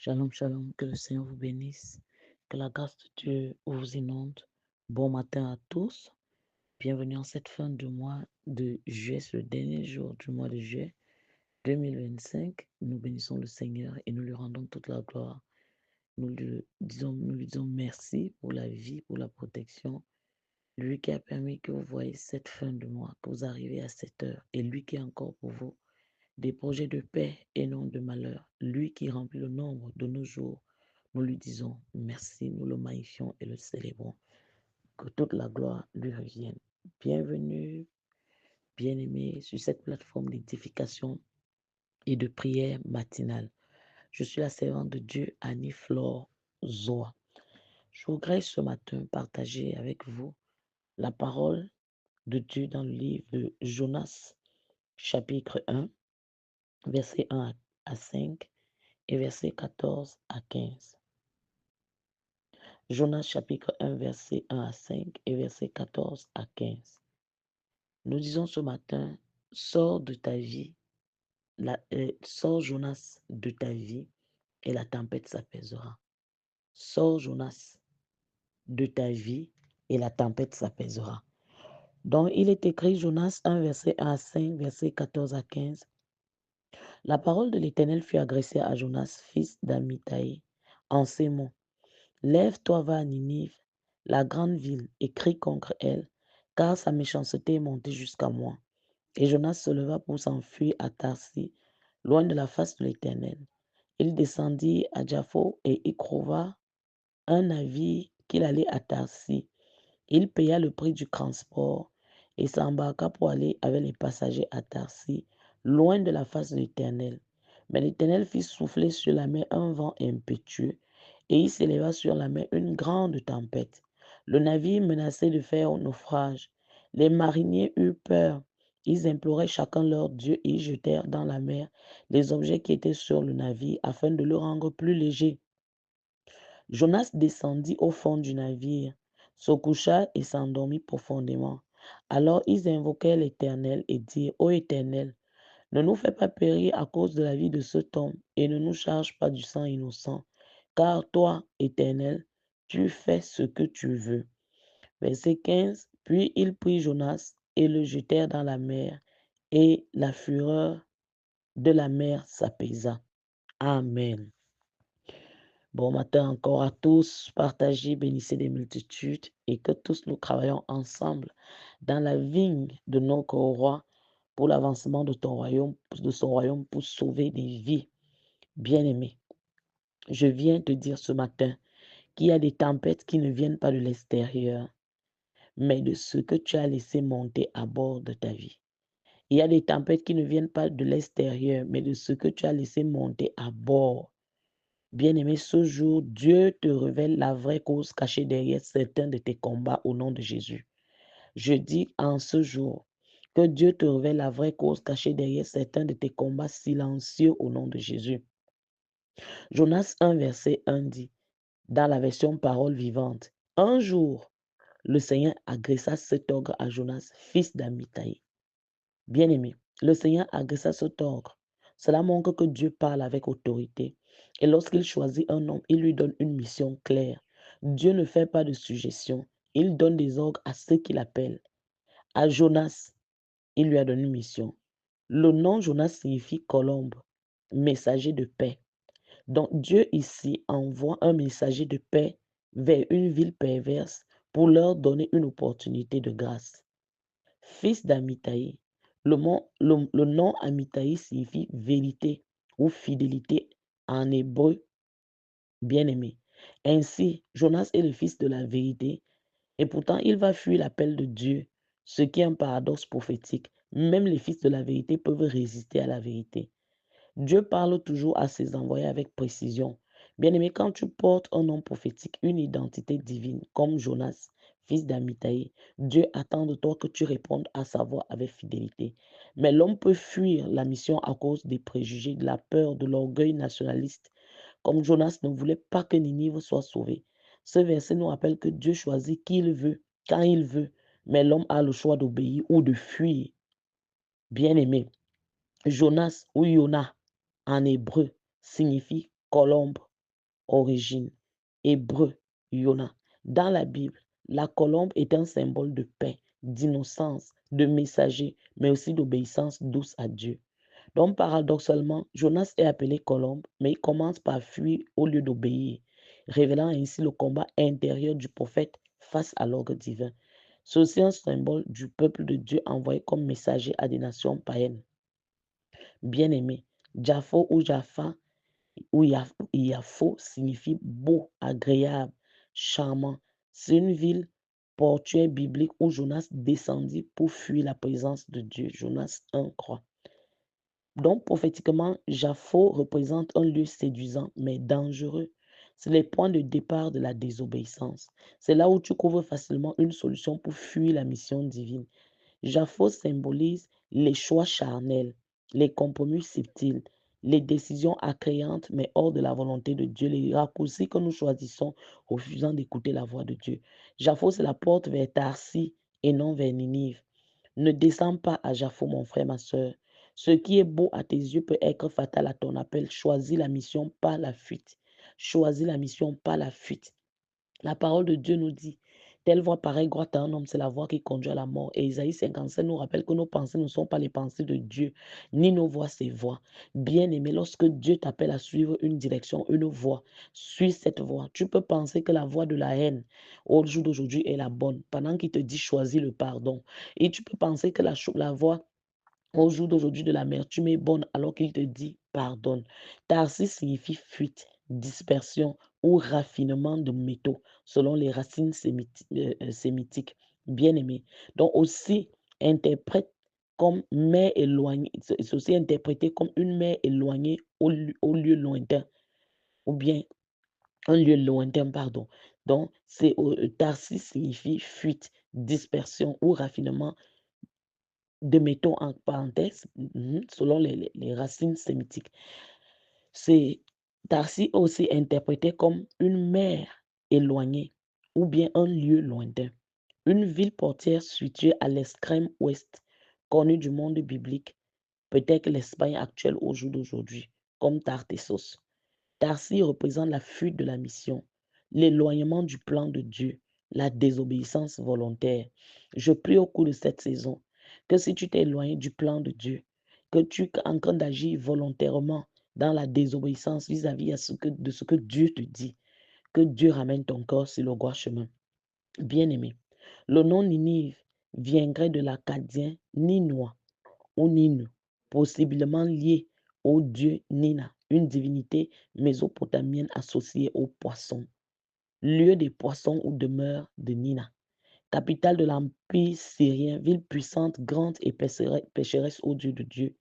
Shalom, shalom, que le Seigneur vous bénisse, que la grâce de Dieu vous inonde. Bon matin à tous, bienvenue en cette fin de mois de juillet, le dernier jour du mois de juillet 2025. Nous bénissons le Seigneur et nous lui rendons toute la gloire. Nous lui disons merci pour la vie, pour la protection. Lui qui a permis que vous voyez cette fin de mois, que vous arrivez à cette heure, et lui qui est encore pour vous des projets de paix et non de malheur. Lui qui remplit le nombre de nos jours, nous lui disons merci, nous le magnifions et le célébrons. Que toute la gloire lui revienne. Bienvenue, bien-aimés, sur cette plateforme d'édification et de prière matinale. Je suis la servante de Dieu, Annie-Flore Zoa. Je voudrais ce matin partager avec vous la parole de Dieu dans le livre de Jonas, chapitre 1, versets 1 à 5 et versets 14 à 15. Jonas chapitre 1, versets 1 à 5 et versets 14 à 15. Nous disons ce matin, sors de ta vie, sors Jonas de ta vie et la tempête s'apaisera. Sors Jonas de ta vie et la tempête s'apaisera. Donc il est écrit Jonas 1, verset 1 à 5, verset 14 à 15. La parole de l'Éternel fut adressée à Jonas, fils d'Amittai, en ces mots. Lève-toi, va à Ninive, la grande ville, et crie contre elle, car sa méchanceté est montée jusqu'à moi. Et Jonas se leva pour s'enfuir à Tarsis, loin de la face de l'Éternel. Il descendit à Jaffo et y trouva un navire qu'il allait à Tarsis. Il paya le prix du transport et s'embarqua pour aller avec les passagers à Tarsis, loin de la face de l'Éternel. Mais l'Éternel fit souffler sur la mer un vent impétueux, et il s'éleva sur la mer une grande tempête. Le navire menaçait de faire naufrage. Les mariniers eurent peur. Ils imploraient chacun leur Dieu et ils jetèrent dans la mer les objets qui étaient sur le navire afin de le rendre plus léger. Jonas descendit au fond du navire, se coucha et s'endormit profondément. Alors ils invoquèrent l'Éternel et dirent, Ô Éternel, ne nous fais pas périr à cause de la vie de cet homme et ne nous charge pas du sang innocent, car toi, Éternel, tu fais ce que tu veux. Verset 15. Puis ils prirent Jonas et le jetèrent dans la mer, et la fureur de la mer s'apaisa. Amen. Bon matin encore à tous, partagez, bénissez des multitudes et que tous nous travaillons ensemble dans la vigne de notre roi pour l'avancement de ton royaume, de son royaume pour sauver des vies. Bien-aimés, je viens te dire ce matin qu'il y a des tempêtes qui ne viennent pas de l'extérieur, mais de ce que tu as laissé monter à bord de ta vie. Il y a des tempêtes qui ne viennent pas de l'extérieur, mais de ce que tu as laissé monter à bord. Bien-aimé, ce jour, Dieu te révèle la vraie cause cachée derrière certains de tes combats au nom de Jésus. Je dis en ce jour que Dieu te révèle la vraie cause cachée derrière certains de tes combats silencieux au nom de Jésus. Jonas 1, verset 1 dit, dans la version parole vivante, un jour, le Seigneur adressa cet ordre à Jonas, fils d'Amittai. Bien-aimé, le Seigneur adressa cet ordre. Cela montre que Dieu parle avec autorité. Et lorsqu'il choisit un homme, il lui donne une mission claire. Dieu ne fait pas de suggestions. Il donne des ordres à ceux qu'il appelle. À Jonas, il lui a donné une mission. Le nom Jonas signifie colombe, messager de paix. Donc Dieu ici envoie un messager de paix vers une ville perverse pour leur donner une opportunité de grâce. Fils d'Amittai, le nom Amittai signifie vérité ou fidélité en hébreu bien-aimé. Ainsi, Jonas est le fils de la vérité et pourtant il va fuir l'appel de Dieu, ce qui est un paradoxe prophétique. Même les fils de la vérité peuvent résister à la vérité. Dieu parle toujours à ses envoyés avec précision. Bien-aimé, quand tu portes un nom prophétique, une identité divine, comme Jonas, fils d'Amittai, Dieu attend de toi que tu répondes à sa voix avec fidélité. Mais l'homme peut fuir la mission à cause des préjugés, de la peur, de l'orgueil nationaliste, comme Jonas ne voulait pas que Ninive soit sauvée. Ce verset nous rappelle que Dieu choisit qui il veut, quand il veut, mais l'homme a le choix d'obéir ou de fuir. Bien-aimé, Jonas ou Yona en hébreu signifie colombe. origine, hébreu, Yona. Dans la Bible, la colombe est un symbole de paix, d'innocence, de messager, mais aussi d'obéissance douce à Dieu. Donc, paradoxalement, Jonas est appelé colombe, mais il commence par fuir au lieu d'obéir, révélant ainsi le combat intérieur du prophète face à l'ordre divin. C'est aussi un symbole du peuple de Dieu envoyé comme messager à des nations païennes. Bien-aimé, Japho ou Jaffa ou Yafo signifie beau, agréable, charmant. C'est une ville portuaire biblique où Jonas descendit pour fuir la présence de Dieu. Jonas 1 croix. Donc, prophétiquement, Japho représente un lieu séduisant mais dangereux. C'est les points de départ de la désobéissance. C'est là où tu trouves facilement une solution pour fuir la mission divine. Japhos symbolise les choix charnels, les compromis subtils, les décisions accréantes mais hors de la volonté de Dieu, les raccourcis que nous choisissons refusant d'écouter la voix de Dieu. Japhos c'est la porte vers Tarsis et non vers Ninive. Ne descends pas à Japhos, mon frère, ma soeur. Ce qui est beau à tes yeux peut être fatal à ton appel. Choisis la mission, pas la fuite. Choisis la mission, pas la fuite. La parole de Dieu nous dit, telle voix pareille droite à un homme, c'est la voix qui conduit à la mort. Et Isaïe 57 nous rappelle que nos pensées ne sont pas les pensées de Dieu, ni nos voix ses voix. Bien-aimé, lorsque Dieu t'appelle à suivre une direction, une voie, suis cette voie. Tu peux penser que la voie de la haine au jour d'aujourd'hui est la bonne, pendant qu'il te dit choisis le pardon. Et tu peux penser que la voie au jour d'aujourd'hui de l'amertume est bonne alors qu'il te dit pardonne. Tarsis signifie fuite, dispersion ou raffinement de métaux selon les racines sémitiques. Bien-aimé. Donc aussi interprète comme mer éloignée, c'est aussi interprété comme une mer éloignée au lieu lointain ou bien un lieu lointain, pardon. Donc, Tarsis signifie fuite, dispersion ou raffinement de métaux en parenthèse, selon les racines sémitiques. C'est Tarsis aussi interprété comme une mer éloignée ou bien un lieu lointain. Une ville portière située à l'extrême ouest, connue du monde biblique, peut-être l'Espagne actuelle au jour d'aujourd'hui, comme Tartessos. Tarsis représente la fuite de la mission, l'éloignement du plan de Dieu, la désobéissance volontaire. Je prie au cours de cette saison que si tu t'es éloigné du plan de Dieu, que tu es en train d'agir volontairement dans la désobéissance vis-à-vis de ce que Dieu te dit, que Dieu ramène ton corps sur le droit chemin. Bien-aimé, le nom Ninive viendrait de l'acadien Ninois ou Ninu, possiblement lié au dieu Nina, une divinité mésopotamienne associée aux poissons, lieu des poissons ou demeure de Nina, capitale de l'empire syrien, ville puissante, grande et pécheresse au Dieu de Dieu.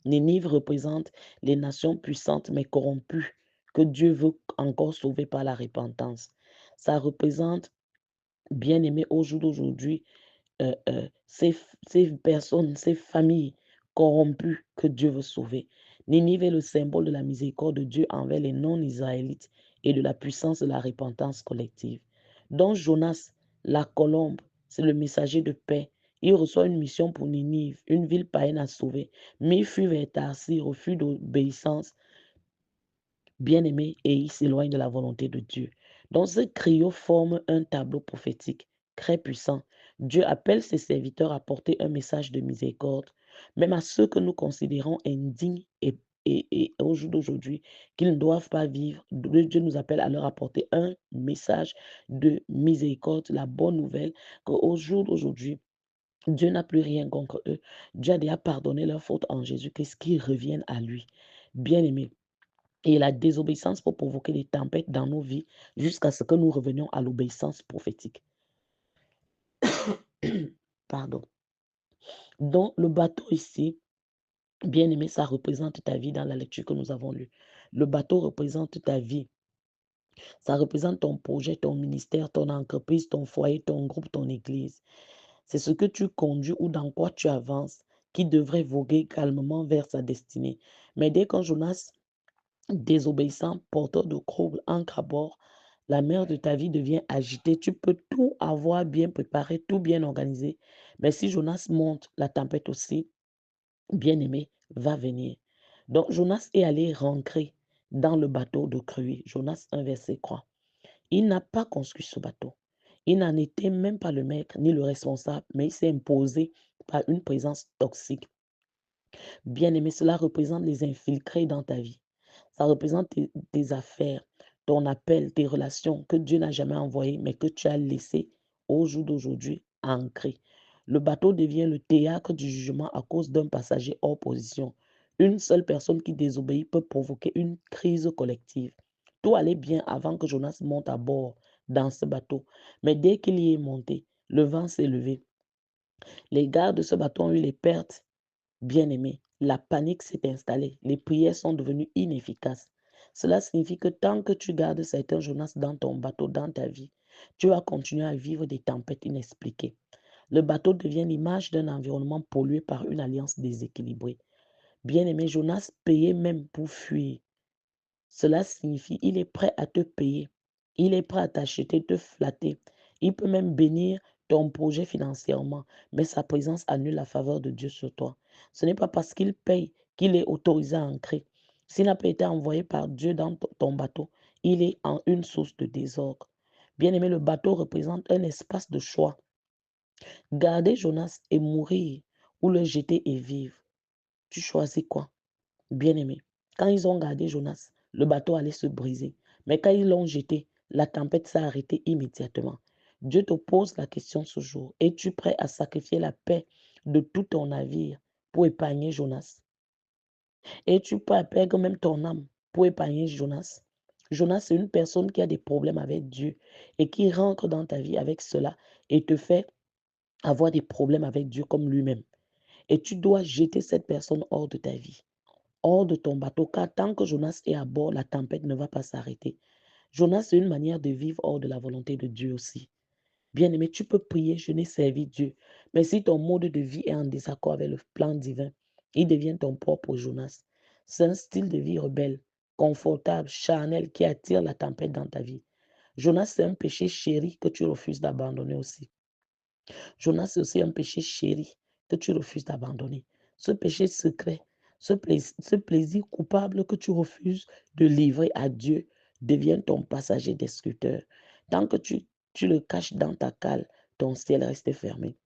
Ninive représente les nations puissantes mais corrompues que Dieu veut encore sauver par la repentance. Ça représente, bien aimé au jour d'aujourd'hui, ces personnes, ces familles corrompues que Dieu veut sauver. Ninive est le symbole de la miséricorde de Dieu envers les non-israélites et de la puissance de la repentance collective. Donc Jonas, la colombe, c'est le messager de paix. Il reçoit une mission pour Ninive, une ville païenne à sauver. Mais il fuit vers Tarsis, refus d'obéissance, bien-aimé, et il s'éloigne de la volonté de Dieu. Donc ce trio forme un tableau prophétique très puissant. Dieu appelle ses serviteurs à porter un message de miséricorde, même à ceux que nous considérons indignes et au jour d'aujourd'hui, qu'ils ne doivent pas vivre. Dieu nous appelle à leur apporter un message de miséricorde, la bonne nouvelle qu'au jour d'aujourd'hui, Dieu n'a plus rien contre eux. Dieu a déjà pardonné leurs fautes en Jésus-Christ, qu'ils reviennent à lui. Bien-aimés, et la désobéissance peut provoquer des tempêtes dans nos vies jusqu'à ce que nous revenions à l'obéissance prophétique. Pardon. Donc, le bateau ici, bien aimé, ça représente ta vie dans la lecture que nous avons lue. Le bateau représente ta vie. Ça représente ton projet, ton ministère, ton entreprise, ton foyer, ton groupe, ton église. C'est ce que tu conduis ou dans quoi tu avances qui devrait voguer calmement vers sa destinée. Mais dès qu'un Jonas désobéissant, porteur de troubles, ancre à bord, la mer de ta vie devient agitée. Tu peux tout avoir bien préparé, tout bien organisé. Mais si Jonas monte, la tempête aussi, bien aimé, va venir. Donc Jonas est allé rentrer dans le bateau de Cruie. Jonas 1, verset 3. Il n'a pas construit ce bateau. Il n'en était même pas le maître ni le responsable, mais il s'est imposé par une présence toxique. Bien-aimé, cela représente les infiltrés dans ta vie. Ça représente tes affaires, ton appel, tes relations que Dieu n'a jamais envoyées, mais que tu as laissées au jour d'aujourd'hui ancrées. Le bateau devient le théâtre du jugement à cause d'un passager hors position. Une seule personne qui désobéit peut provoquer une crise collective. Tout allait bien avant que Jonas monte à bord dans ce bateau. Mais dès qu'il y est monté, le vent s'est levé. Les gardes de ce bateau ont eu les pertes. Bien-aimé, la panique s'est installée, les prières sont devenues inefficaces. Cela signifie que tant que tu gardes certains Jonas dans ton bateau, dans ta vie, tu vas continuer à vivre des tempêtes inexpliquées. Le bateau devient l'image d'un environnement pollué par une alliance déséquilibrée. Bien-aimé, Jonas payait même pour fuir. Cela signifie il est prêt à te payer. Il est prêt à t'acheter, te flatter. Il peut même bénir ton projet financièrement, mais sa présence annule la faveur de Dieu sur toi. Ce n'est pas parce qu'il paye qu'il est autorisé à ancrer. S'il n'a pas été envoyé par Dieu dans ton bateau, il est en une source de désordre. Bien-aimé, le bateau représente un espace de choix. Garder Jonas et mourir ou le jeter et vivre. Tu choisis quoi? Bien-aimé, quand ils ont gardé Jonas, le bateau allait se briser. Mais quand ils l'ont jeté, la tempête s'est arrêtée immédiatement. Dieu te pose la question ce jour. Es-tu prêt à sacrifier la paix de tout ton navire pour épargner Jonas? Es-tu prêt à perdre même ton âme pour épargner Jonas? Jonas, c'est une personne qui a des problèmes avec Dieu et qui rentre dans ta vie avec cela et te fait avoir des problèmes avec Dieu comme lui-même. Et tu dois jeter cette personne hors de ta vie, hors de ton bateau, car tant que Jonas est à bord, la tempête ne va pas s'arrêter. Jonas, c'est une manière de vivre hors de la volonté de Dieu aussi. Bien-aimé, tu peux prier, jeûner, servir Dieu. Mais si ton mode de vie est en désaccord avec le plan divin, il devient ton propre Jonas. C'est un style de vie rebelle, confortable, charnel qui attire la tempête dans ta vie. Jonas, c'est un péché chéri que tu refuses d'abandonner aussi. Jonas, c'est aussi un péché chéri que tu refuses d'abandonner. Ce péché secret, ce plaisir coupable que tu refuses de livrer à Dieu devient ton passager destructeur. Tant que tu le caches dans ta cale, ton ciel reste fermé.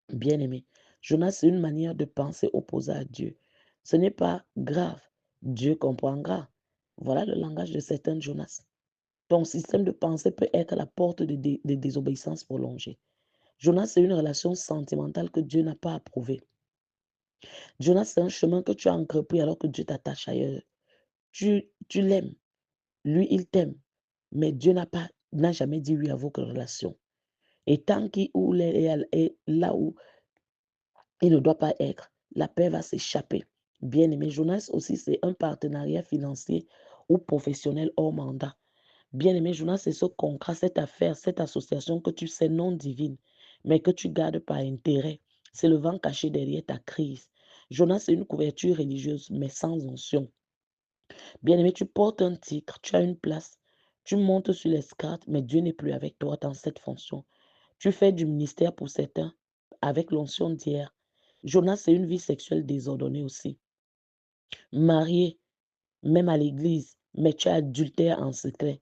Bien-aimé, Jonas, c'est une manière de penser opposée à Dieu. Ce n'est pas grave. Dieu comprendra. Voilà le langage de certains Jonas. Ton système de pensée peut être la porte de désobéissance prolongée. Jonas, c'est une relation sentimentale que Dieu n'a pas approuvée. Jonas, c'est un chemin que tu as entrepris alors que Dieu t'attache ailleurs. Tu l'aimes, lui, il t'aime, mais Dieu n'a jamais dit oui à vos relations. Et tant qu'il est là où il ne doit pas être, la paix va s'échapper. Bien-aimé, Jonas aussi, c'est un partenariat financier ou professionnel hors mandat. Bien-aimé, Jonas, c'est ce contrat, cette affaire, cette association que tu sais non divine, mais que tu gardes par intérêt. C'est le vent caché derrière ta crise. Jonas, c'est une couverture religieuse, mais sans onction. Bien-aimé, tu portes un titre, tu as une place, tu montes sur l'escarte, mais Dieu n'est plus avec toi dans cette fonction. Tu fais du ministère pour certains avec l'onction d'hier. Jonas, c'est une vie sexuelle désordonnée aussi. Marié, même à l'église, mais tu es adultère en secret.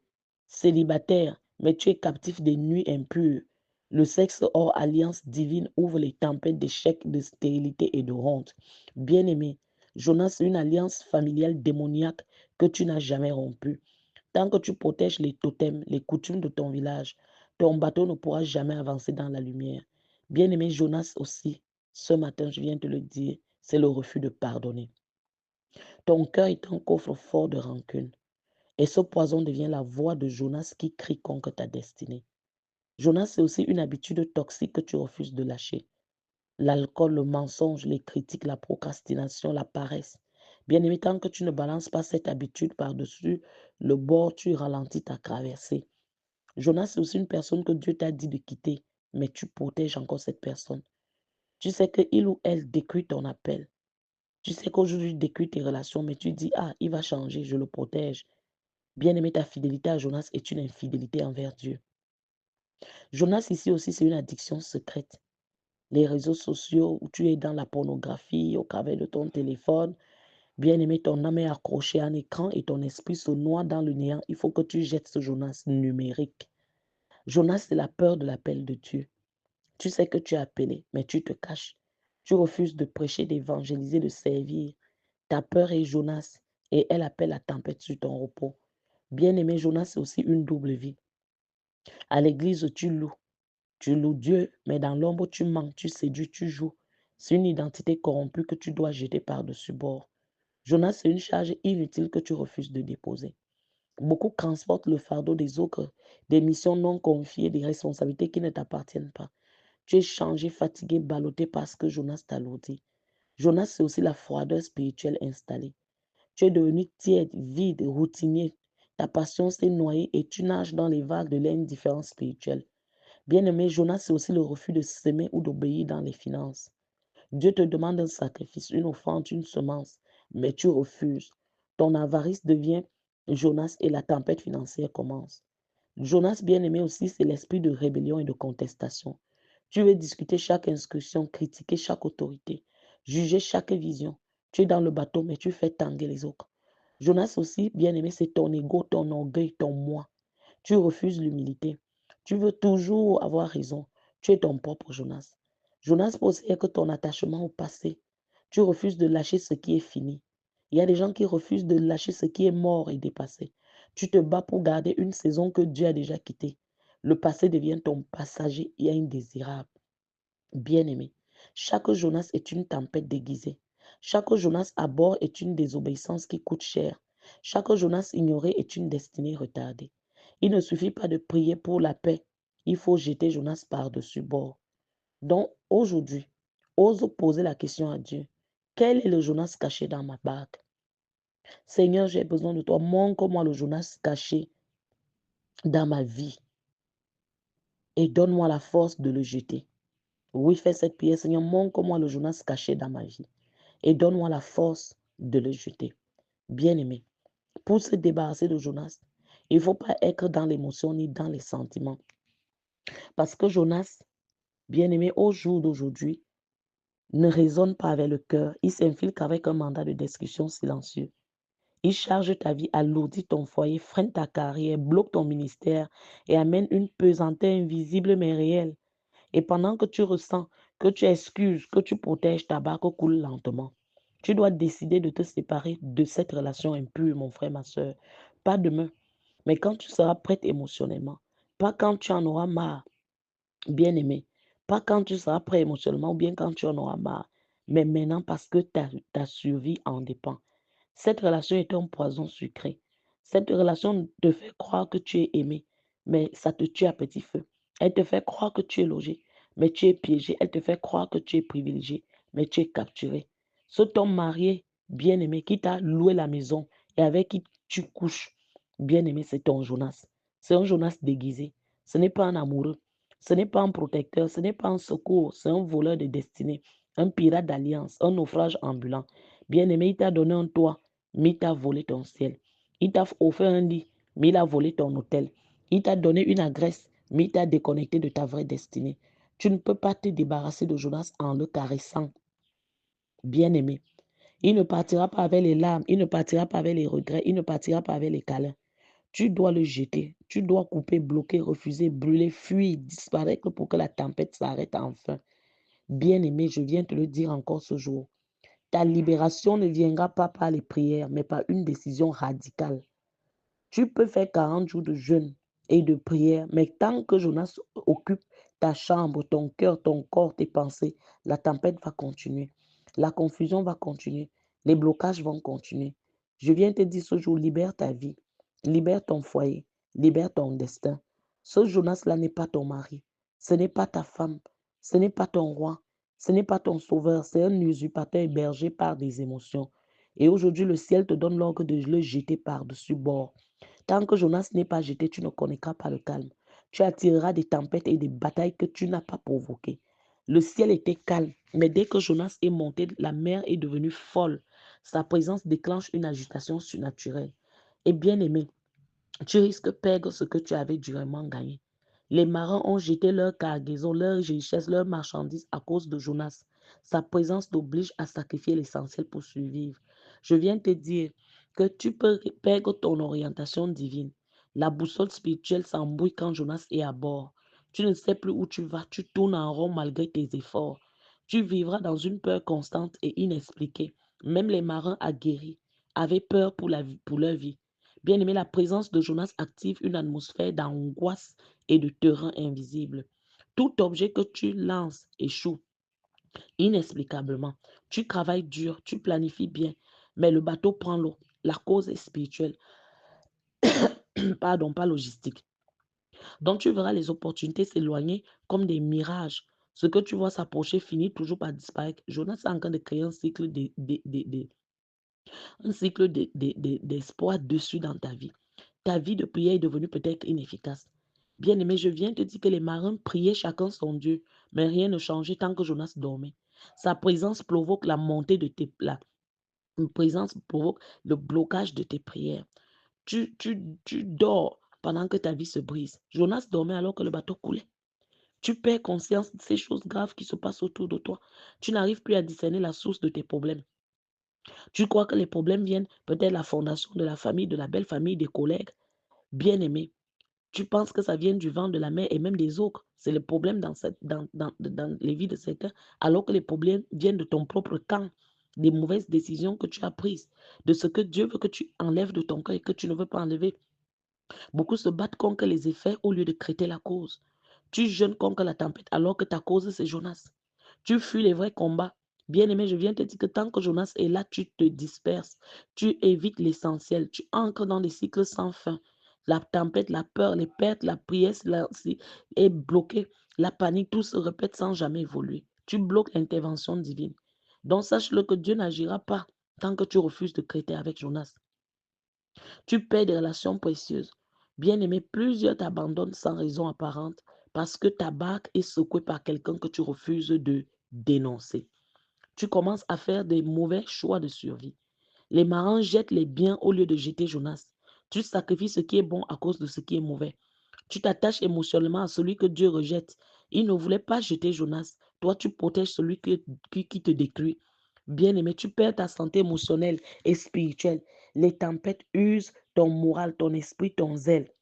Célibataire, mais tu es captif des nuits impures. Le sexe hors alliance divine ouvre les tempêtes d'échecs, de stérilité et de honte. Bien-aimé, Jonas, c'est une alliance familiale démoniaque que tu n'as jamais rompue. Tant que tu protèges les totems, les coutumes de ton village, ton bateau ne pourra jamais avancer dans la lumière. Bien-aimé Jonas aussi, ce matin, je viens de le dire, c'est le refus de pardonner. Ton cœur est un coffre-fort de rancune. Et ce poison devient la voix de Jonas qui crie contre ta destinée. Jonas, c'est aussi une habitude toxique que tu refuses de lâcher. L'alcool, le mensonge, les critiques, la procrastination, la paresse. Bien-aimé, tant que tu ne balances pas cette habitude par-dessus le bord, tu ralentis ta traversée. Jonas, c'est aussi une personne que Dieu t'a dit de quitter, mais tu protèges encore cette personne. Tu sais qu'il ou elle détruit ton appel. Tu sais qu'aujourd'hui, il détruit tes relations, mais tu dis, ah, il va changer, je le protège. Bien-aimé, ta fidélité à Jonas est une infidélité envers Dieu. Jonas, ici aussi, c'est une addiction secrète. Les réseaux sociaux où tu es dans la pornographie au travers de ton téléphone, Bien-aimé, ton âme est accrochée à un écran et ton esprit se noie dans le néant. Il faut que tu jettes ce Jonas numérique. Jonas, c'est la peur de l'appel de Dieu. Tu sais que tu es appelé, mais tu te caches. Tu refuses de prêcher, d'évangéliser, de servir. Ta peur est Jonas et elle appelle la tempête sur ton repos. Bien-aimé, Jonas, c'est aussi une double vie. À l'église, tu loues. Tu loues Dieu, mais dans l'ombre, tu mens, tu séduis, tu joues. C'est une identité corrompue que tu dois jeter par-dessus bord. Jonas, c'est une charge inutile que tu refuses de déposer. Beaucoup transportent le fardeau des autres, des missions non confiées, des responsabilités qui ne t'appartiennent pas. Tu es changé, fatigué, ballotté parce que Jonas t'alourdit. Jonas, c'est aussi la froideur spirituelle installée. Tu es devenu tiède, vide, routinier. Ta passion s'est noyée et tu nages dans les vagues de l'indifférence spirituelle. Bien-aimé, Jonas, c'est aussi le refus de s'aimer ou d'obéir dans les finances. Dieu te demande un sacrifice, une offrande, une semence, mais tu refuses. Ton avarice devient Jonas et la tempête financière commence. Jonas, bien-aimé aussi, c'est l'esprit de rébellion et de contestation. Tu veux discuter chaque inscription, critiquer chaque autorité, juger chaque vision. Tu es dans le bateau, mais tu fais tanguer les autres. Jonas aussi, bien-aimé, c'est ton ego, ton orgueil, ton moi. Tu refuses l'humilité. Tu veux toujours avoir raison. Tu es ton propre Jonas. Jonas possède que ton attachement au passé. Tu refuses de lâcher ce qui est fini. Il y a des gens qui refusent de lâcher ce qui est mort et dépassé. Tu te bats pour garder une saison que Dieu a déjà quittée. Le passé devient ton passager et indésirable. Bien-aimé, chaque Jonas est une tempête déguisée. Chaque Jonas à bord est une désobéissance qui coûte cher. Chaque Jonas ignoré est une destinée retardée. Il ne suffit pas de prier pour la paix. Il faut jeter Jonas par-dessus bord. Donc aujourd'hui, ose poser la question à Dieu. Quel est le Jonas caché dans ma barque? Seigneur, j'ai besoin de toi. Montre-moi le Jonas caché dans ma vie et donne-moi la force de le jeter. Oui, fais cette prière, Seigneur, montre-moi le Jonas caché dans ma vie et donne-moi la force de le jeter. Bien-aimé, pour se débarrasser de Jonas, il ne faut pas être dans l'émotion ni dans les sentiments. Parce que Jonas, bien-aimé, au jour d'aujourd'hui, ne résonne pas avec le cœur. Il s'infiltre avec un mandat de destruction silencieux. Il charge ta vie, alourdit ton foyer, freine ta carrière, bloque ton ministère et amène une pesanteur invisible mais réelle. Et pendant que tu ressens, que tu excuses, que tu protèges, ta barque coule lentement. Tu dois décider de te séparer de cette relation impure, mon frère, ma soeur. Pas demain, mais quand tu seras prête émotionnellement. Pas quand tu en auras marre, bien-aimé. Pas quand tu seras prêt émotionnellement ou bien quand tu en auras marre. Mais maintenant parce que ta survie en dépend. Cette relation est un poison sucré. Cette relation te fait croire que tu es aimé, mais ça te tue à petit feu. Elle te fait croire que tu es logé, mais tu es piégé. Elle te fait croire que tu es privilégié, mais tu es capturé. Ce ton marié, bien-aimé, qui t'a loué la maison et avec qui tu couches, bien-aimé, c'est ton Jonas. C'est un Jonas déguisé. Ce n'est pas un amoureux. Ce n'est pas un protecteur. Ce n'est pas un secours. C'est un voleur de destinée, un pirate d'alliance, un naufrage ambulant. Bien-aimé, il t'a donné un toit, mais il t'a volé ton ciel. Il t'a offert un lit, mais il a volé ton hôtel. Il t'a donné une adresse, mais il t'a déconnecté de ta vraie destinée. Tu ne peux pas te débarrasser de Jonas en le caressant. Bien-aimé, il ne partira pas avec les larmes, il ne partira pas avec les regrets, il ne partira pas avec les câlins. Tu dois le jeter, tu dois couper, bloquer, refuser, brûler, fuir, disparaître pour que la tempête s'arrête enfin. Bien-aimé, je viens te le dire encore ce jour. Ta libération ne viendra pas par les prières, mais par une décision radicale. Tu peux faire 40 jours de jeûne et de prière, mais tant que Jonas occupe ta chambre, ton cœur, ton corps, tes pensées, la tempête va continuer. La confusion va continuer. Les blocages vont continuer. Je viens te dire ce jour, libère ta vie, libère ton foyer, libère ton destin. Ce Jonas-là n'est pas ton mari, ce n'est pas ta femme, ce n'est pas ton roi, ce n'est pas ton sauveur, c'est un usurpateur hébergé par des émotions. Et aujourd'hui, le ciel te donne l'ordre de le jeter par-dessus bord. Tant que Jonas n'est pas jeté, tu ne connaîtras pas le calme. Tu attireras des tempêtes et des batailles que tu n'as pas provoquées. Le ciel était calme, mais dès que Jonas est monté, la mer est devenue folle. Sa présence déclenche une agitation surnaturelle. Et bien aimé, tu risques de perdre ce que tu avais durement gagné. Les marins ont jeté leur cargaison, leurs richesses, leurs marchandises à cause de Jonas. Sa présence t'oblige à sacrifier l'essentiel pour survivre. Je viens te dire que tu peux perdre ton orientation divine. La boussole spirituelle s'embrouille quand Jonas est à bord. Tu ne sais plus où tu vas, tu tournes en rond malgré tes efforts. Tu vivras dans une peur constante et inexpliquée. Même les marins aguerris avaient peur pour leur vie. Bien aimé, la présence de Jonas active une atmosphère d'angoisse et de terrain invisible. Tout objet que tu lances échoue inexplicablement. Tu travailles dur, tu planifies bien, mais le bateau prend l'eau. La cause est spirituelle, pardon, pas logistique. Donc tu verras les opportunités s'éloigner comme des mirages. Ce que tu vois s'approcher finit toujours par disparaître. Jonas est en train de créer un cycle d'espoir dessus dans ta vie. Ta vie de prière est devenue peut-être inefficace. Bien-aimé, je viens te dire que les marins priaient chacun son Dieu, mais rien ne changeait tant que Jonas dormait. Sa présence provoque la montée de tes plats. Une présence provoque le blocage de tes prières. Tu dors pendant que ta vie se brise. Jonas dormait alors que le bateau coulait. Tu perds conscience de ces choses graves qui se passent autour de toi. Tu n'arrives plus à discerner la source de tes problèmes. Tu crois que les problèmes viennent peut-être de la fondation de la famille, de la belle famille, des collègues. Bien-aimé, tu penses que ça vient du vent de la mer et même des autres. C'est le problème dans les vies de certains, alors que les problèmes viennent de ton propre camp, des mauvaises décisions que tu as prises, de ce que Dieu veut que tu enlèves de ton cœur et que tu ne veux pas enlever. Beaucoup se battent contre les effets au lieu de traiter la cause. Tu jeûnes contre la tempête alors que ta cause, c'est Jonas. Tu fuis les vrais combats. Bien-aimé, je viens te dire que tant que Jonas est là, tu te disperses. Tu évites l'essentiel. Tu entres dans des cycles sans fin. La tempête, la peur, les pertes, la prière est bloquée. La panique, tout se répète sans jamais évoluer. Tu bloques l'intervention divine. Donc sache-le que Dieu n'agira pas tant que tu refuses de traiter avec Jonas. Tu perds des relations précieuses. Bien-aimé, plusieurs t'abandonnent sans raison apparente parce que ta barque est secouée par quelqu'un que tu refuses de dénoncer. Tu commences à faire des mauvais choix de survie. Les marins jettent les biens au lieu de jeter Jonas. Tu sacrifies ce qui est bon à cause de ce qui est mauvais. Tu t'attaches émotionnellement à celui que Dieu rejette. Il ne voulait pas jeter Jonas. Toi, tu protèges celui qui te détruit. Bien-aimé, tu perds ta santé émotionnelle et spirituelle. Les tempêtes usent ton moral, ton esprit, ton zèle.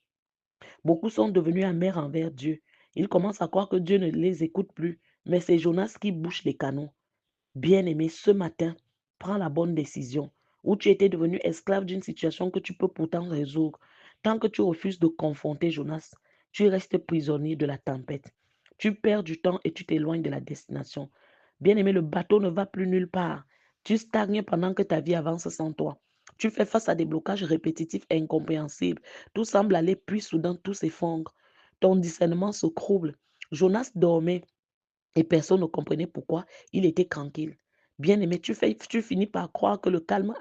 Beaucoup sont devenus amers envers Dieu. Ils commencent à croire que Dieu ne les écoute plus. Mais c'est Jonas qui bouche les canaux. Bien-aimé, ce matin, prends la bonne décision. Où tu étais devenu esclave d'une situation que tu peux pourtant résoudre. Tant que tu refuses de confronter Jonas, tu restes prisonnier de la tempête. Tu perds du temps et tu t'éloignes de la destination. Bien-aimé, le bateau ne va plus nulle part. Tu stagnes pendant que ta vie avance sans toi. Tu fais face à des blocages répétitifs et incompréhensibles. Tout semble aller, puis soudain tout s'effondre. Ton discernement se trouble. Jonas dormait et personne ne comprenait pourquoi il était tranquille. Bien-aimé, tu finis par croire que le calme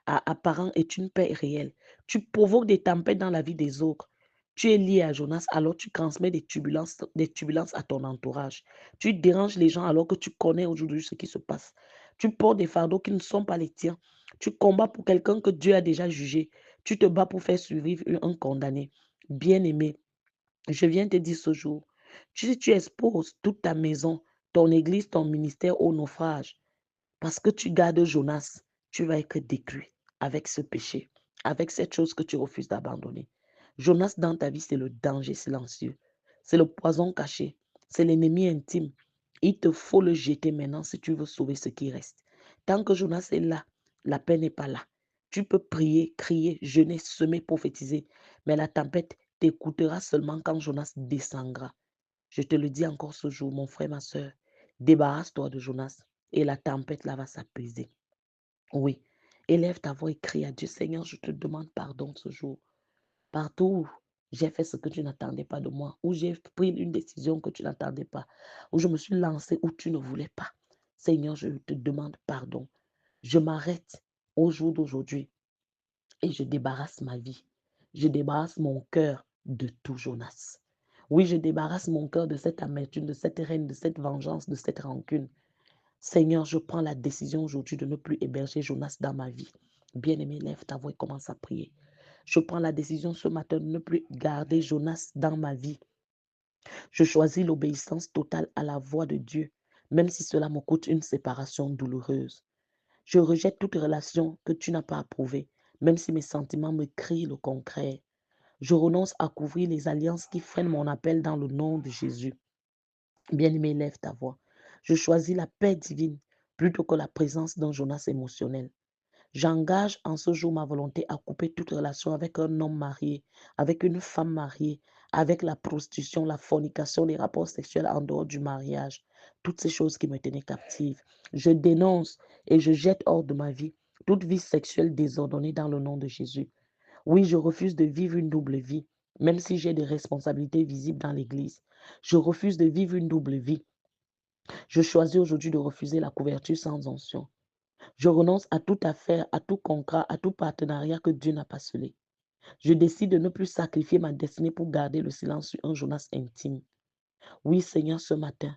apparent est une paix réelle. Tu provoques des tempêtes dans la vie des autres. Tu es lié à Jonas, alors tu transmets des turbulences à ton entourage. Tu déranges les gens alors que tu connais aujourd'hui ce qui se passe. Tu portes des fardeaux qui ne sont pas les tiens. Tu combats pour quelqu'un que Dieu a déjà jugé. Tu te bats pour faire survivre un condamné. Bien-aimé, je viens te dire ce jour, si tu exposes toute ta maison, ton église, ton ministère au naufrage, parce que tu gardes Jonas, tu vas être détruit avec ce péché, avec cette chose que tu refuses d'abandonner. Jonas dans ta vie, c'est le danger silencieux, c'est le poison caché, c'est l'ennemi intime. Il te faut le jeter maintenant si tu veux sauver ce qui reste. Tant que Jonas est là, la paix n'est pas là. Tu peux prier, crier, jeûner, semer, prophétiser, mais la tempête t'écoutera seulement quand Jonas descendra. Je te le dis encore ce jour, mon frère, ma soeur, débarrasse-toi de Jonas et la tempête là va s'apaiser. Oui, élève ta voix et crie à Dieu, Seigneur, je te demande pardon ce jour. Partout où j'ai fait ce que tu n'attendais pas de moi, où j'ai pris une décision que tu n'attendais pas, où je me suis lancée où tu ne voulais pas. Seigneur, je te demande pardon. Je m'arrête au jour d'aujourd'hui et je débarrasse ma vie. Je débarrasse mon cœur de tout Jonas. Oui, je débarrasse mon cœur de cette amertume, de cette haine, de cette vengeance, de cette rancune. Seigneur, je prends la décision aujourd'hui de ne plus héberger Jonas dans ma vie. Bien-aimé, lève ta voix et commence à prier. Je prends la décision ce matin de ne plus garder Jonas dans ma vie. Je choisis l'obéissance totale à la voix de Dieu, même si cela me coûte une séparation douloureuse. Je rejette toute relation que tu n'as pas approuvée, même si mes sentiments me crient le contraire. Je renonce à couvrir les alliances qui freinent mon appel dans le nom de Jésus. Bien-aimé, lève ta voix. Je choisis la paix divine plutôt que la présence d'un Jonas émotionnel. J'engage en ce jour ma volonté à couper toute relation avec un homme marié, avec une femme mariée, avec la prostitution, la fornication, les rapports sexuels en dehors du mariage, toutes ces choses qui me tenaient captive. Je dénonce et je jette hors de ma vie toute vie sexuelle désordonnée dans le nom de Jésus. Oui, je refuse de vivre une double vie, même si j'ai des responsabilités visibles dans l'Église. Je refuse de vivre une double vie. Je choisis aujourd'hui de refuser la couverture sans onction. Je renonce à toute affaire, à tout contrat, à tout partenariat que Dieu n'a pas scellé. Je décide de ne plus sacrifier ma destinée pour garder le silence sur un Jonas intime. Oui, Seigneur, ce matin,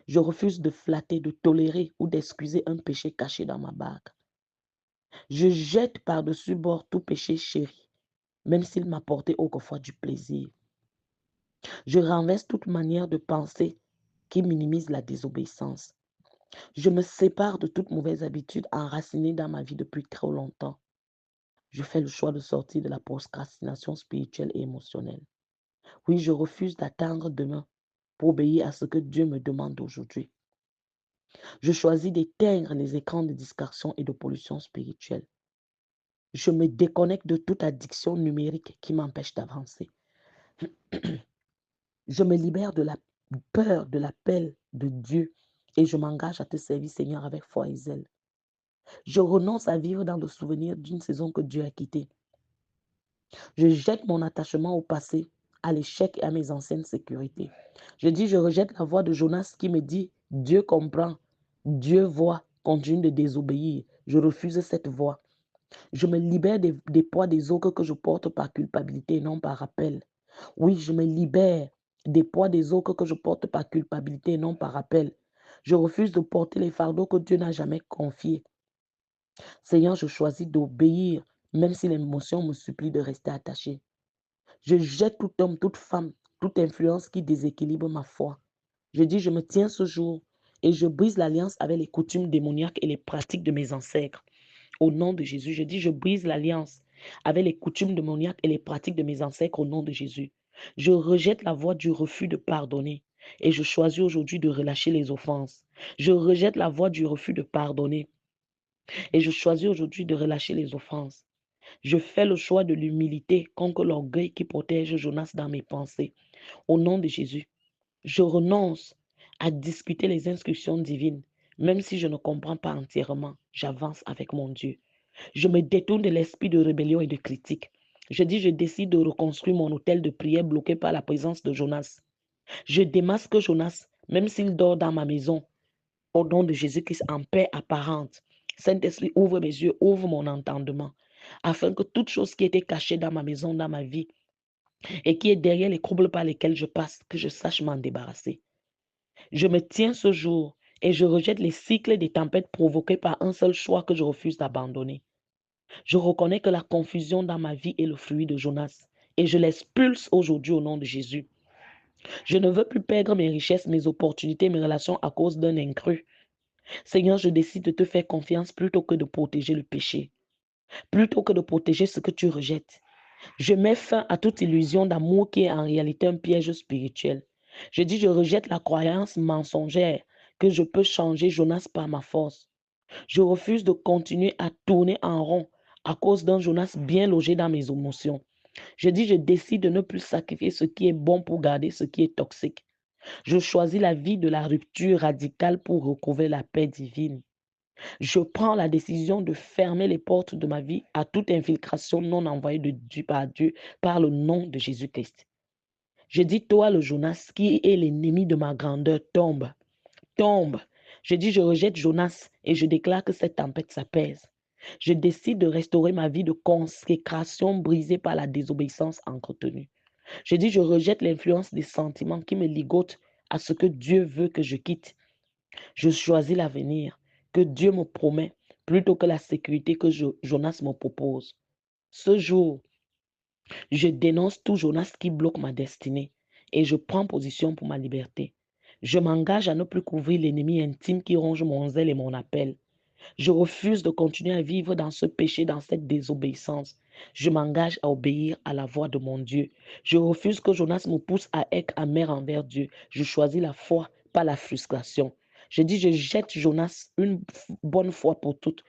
je refuse de flatter, de tolérer ou d'excuser un péché caché dans ma barque. Je jette par-dessus bord tout péché chéri, même s'il m'apportait autrefois du plaisir. Je renverse toute manière de penser qui minimise la désobéissance. Je me sépare de toute mauvaise habitude enracinée dans ma vie depuis trop longtemps. Je fais le choix de sortir de la procrastination spirituelle et émotionnelle. Oui, je refuse d'attendre demain pour obéir à ce que Dieu me demande aujourd'hui. Je choisis d'éteindre les écrans de distraction et de pollution spirituelle. Je me déconnecte de toute addiction numérique qui m'empêche d'avancer. Je me libère de la peur de l'appel de Dieu et je m'engage à te servir, Seigneur, avec foi et zèle. Je renonce à vivre dans le souvenir d'une saison que Dieu a quittée. Je jette mon attachement au passé, à l'échec et à mes anciennes sécurités. Je rejette la voix de Jonas qui me dit, Dieu comprend, Dieu voit, continue de désobéir. Je refuse cette voix. Je me libère des poids des autres que je porte par culpabilité et non par appel. Oui, je me libère des poids des autres que je porte par culpabilité et non par appel. Je refuse de porter les fardeaux que Dieu n'a jamais confiés. Seigneur, je choisis d'obéir, même si l'émotion me supplie de rester attaché. Je jette tout homme, toute femme, toute influence qui déséquilibre ma foi. Je me tiens ce jour et je brise l'alliance avec les coutumes démoniaques et les pratiques de mes ancêtres. Au nom de Jésus, je brise l'alliance avec les coutumes démoniaques et les pratiques de mes ancêtres au nom de Jésus. Je rejette la voie du refus de pardonner et je choisis aujourd'hui de relâcher les offenses. Je rejette la voie du refus de pardonner et je choisis aujourd'hui de relâcher les offenses. Je fais le choix de l'humilité contre l'orgueil qui protège Jonas dans mes pensées. Au nom de Jésus, je renonce à discuter les instructions divines. Même si je ne comprends pas entièrement, j'avance avec mon Dieu. Je me détourne de l'esprit de rébellion et de critique. Je décide de reconstruire mon hôtel de prière bloqué par la présence de Jonas. Je démasque Jonas, même s'il dort dans ma maison, au nom de Jésus-Christ en paix apparente. Saint-Esprit, ouvre mes yeux, ouvre mon entendement, afin que toute chose qui était cachée dans ma maison, dans ma vie, et qui est derrière les troubles par lesquels je passe, que je sache m'en débarrasser. Je me tiens ce jour et je rejette les cycles des tempêtes provoquées par un seul choix que je refuse d'abandonner. Je reconnais que la confusion dans ma vie est le fruit de Jonas et je l'expulse aujourd'hui au nom de Jésus. Je ne veux plus perdre mes richesses, mes opportunités, mes relations à cause d'un intrus. Seigneur, je décide de te faire confiance plutôt que de protéger le péché, plutôt que de protéger ce que tu rejettes. Je mets fin à toute illusion d'amour qui est en réalité un piège spirituel. Je rejette la croyance mensongère que je peux changer Jonas par ma force. Je refuse de continuer à tourner en rond à cause d'un Jonas bien logé dans mes émotions. Je décide de ne plus sacrifier ce qui est bon pour garder ce qui est toxique. Je choisis la vie de la rupture radicale pour recouvrer la paix divine. Je prends la décision de fermer les portes de ma vie à toute infiltration non envoyée de Dieu par le nom de Jésus-Christ. Je dis, toi, le Jonas, qui est l'ennemi de ma grandeur, tombe, tombe. Je rejette Jonas et je déclare que cette tempête s'apaise. Je décide de restaurer ma vie de consécration brisée par la désobéissance entretenue. Je rejette l'influence des sentiments qui me ligotent à ce que Dieu veut que je quitte. Je choisis l'avenir que Dieu me promet plutôt que la sécurité que Jonas me propose. Ce jour, je dénonce tout Jonas qui bloque ma destinée et je prends position pour ma liberté. Je m'engage à ne plus couvrir l'ennemi intime qui ronge mon zèle et mon appel. Je refuse de continuer à vivre dans ce péché, dans cette désobéissance. Je m'engage à obéir à la voix de mon Dieu. Je refuse que Jonas me pousse à être amer envers Dieu. Je choisis la foi, pas la frustration. Je dis, je jette Jonas une bonne fois pour toutes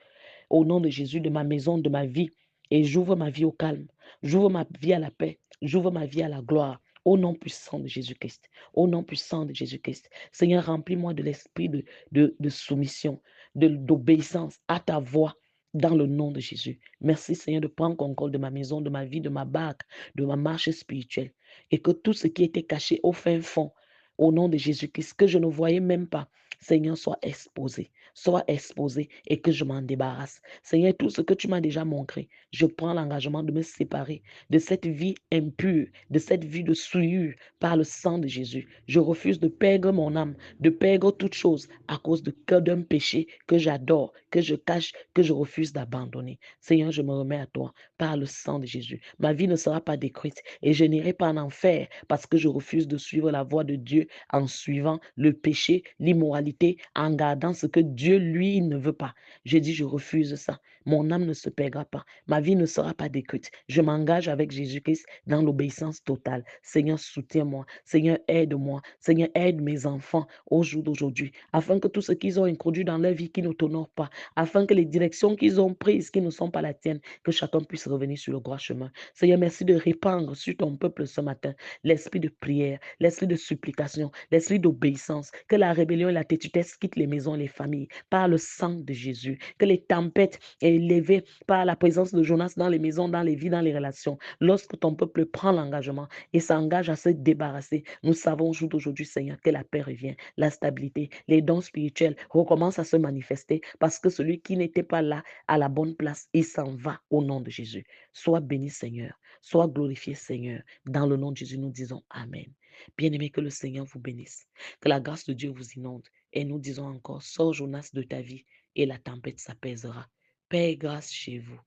au nom de Jésus, de ma maison, de ma vie. Et j'ouvre ma vie au calme. J'ouvre ma vie à la paix. J'ouvre ma vie à la gloire. Au nom puissant de Jésus-Christ. Au nom puissant de Jésus-Christ. Seigneur, remplis-moi de l'esprit de soumission, d'obéissance à ta voix dans le nom de Jésus. Merci Seigneur de prendre contrôle de ma maison, de ma vie, de ma barque, de ma marche spirituelle. Et que tout ce qui était caché au fin fond, au nom de Jésus-Christ, que je ne voyais même pas, Seigneur, soit exposé et que je m'en débarrasse. Seigneur, tout ce que tu m'as déjà montré, je prends l'engagement de me séparer de cette vie impure, de cette vie de souillure par le sang de Jésus. Je refuse de perdre mon âme, de perdre toute chose à cause d'un péché que j'adore, que je cache, que je refuse d'abandonner. Seigneur, je me remets à toi par le sang de Jésus. Ma vie ne sera pas détruite et je n'irai pas en enfer parce que je refuse de suivre la voie de Dieu en suivant le péché, l'immoralité, en gardant ce que Dieu, lui, ne veut pas. Je dis, je refuse ça. Mon âme ne se perdra pas. Ma vie ne sera pas détruite. Je m'engage avec Jésus-Christ dans l'obéissance totale. Seigneur, soutiens-moi. Seigneur, aide-moi. Seigneur, aide mes enfants au jour d'aujourd'hui, afin que tout ce qu'ils ont introduit dans leur vie qui ne t'honore pas, afin que les directions qu'ils ont prises qui ne sont pas la tienne, que chacun puisse revenir sur le droit chemin. Seigneur, merci de répandre sur ton peuple ce matin l'esprit de prière, l'esprit de supplication, l'esprit d'obéissance, que la rébellion et la tétutesse quittent les maisons et les familles par le sang de Jésus, que les tempêtes élevées par la présence de Jonas dans les maisons, dans les vies, dans les relations, lorsque ton peuple prend l'engagement et s'engage à se débarrasser, nous savons au jour d'aujourd'hui, Seigneur, que la paix revient, la stabilité, les dons spirituels recommencent à se manifester parce que celui qui n'était pas là à la bonne place, il s'en va au nom de Jésus. Sois béni, Seigneur. Sois glorifié, Seigneur. Dans le nom de Jésus, nous disons Amen. Bien-aimé, que le Seigneur vous bénisse. Que la grâce de Dieu vous inonde. Et nous disons encore, sors Jonas de ta vie et la tempête s'apaisera. Paix et grâce chez vous.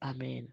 Amen.